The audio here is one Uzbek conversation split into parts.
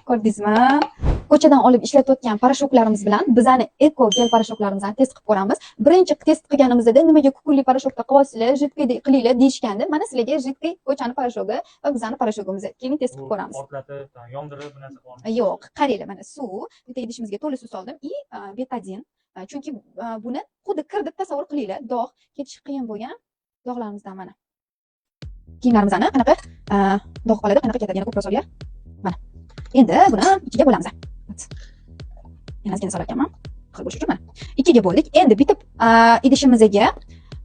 Ko'rdingizmi? Ko'chadan olib ishlatayotgan parashoklarimiz bilan bizani eko gel parashoklarimizni test qilib ko'ramiz. Birinchi test qilganimizda nimaga kukunli parashokda qilyapsizlar, jiddiy qilinglar deyishgandi. Mana sizlarga jiddiy ko'chani parashogi va bizani parashogimizni keling test qilib ko'ramiz. Portlatib, yondirib bu narsa bormi? Yo'q, qaranglar, mana suv, bitta idishimizga to'la suv soldim и betadin. Chunki buni xuddi kir deb tasavvur qilinglar, dog' ketishi qiyin bo'lgan dog'larimizdan mana. Kiyimlarimizni qanaqa dog' qoladi, qanaqa ketadi, yana ko'proq solgan. Mana. Endi buni ikkiga bo'lamiz. Yana ozgina solar ekanman. Xil bo'lish uchun mana. Ikkiga bo'ldik. Endi bitta idishimizga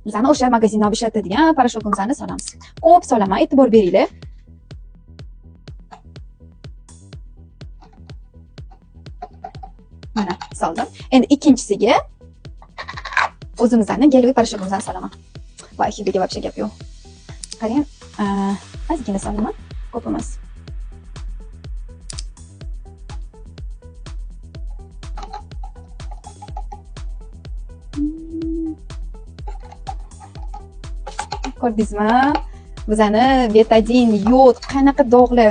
bizani o'sha magazindan olib ishlatadigan parashogimizni solamiz. Ko'p solaman, e'tibor beringlar. Mana soldim. Endi ikkinchisiga o'zimizning geloviy parashogimizni solaman. Va hidiga вообще gap yo'q. Qarang, ozgina solaman, ko'p emas. Ko'rdingizmi? Bizani betadin, yod, qanaqa dog'lar,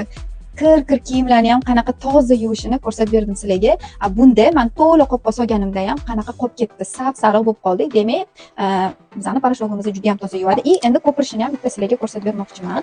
kir kiyimlarni ham qanaqa toza yuvishini ko'rsatib berdim sizlarga. Bunda men to'la qopqa solganimda ham qanaqa qolib ketdi, sariq bo'lib qoldi. Demak, bizani parashogimizni juda ham toza yuvadi. Endi ko'pirishini ham bitta sizlarga ko'rsatib bermoqchiman.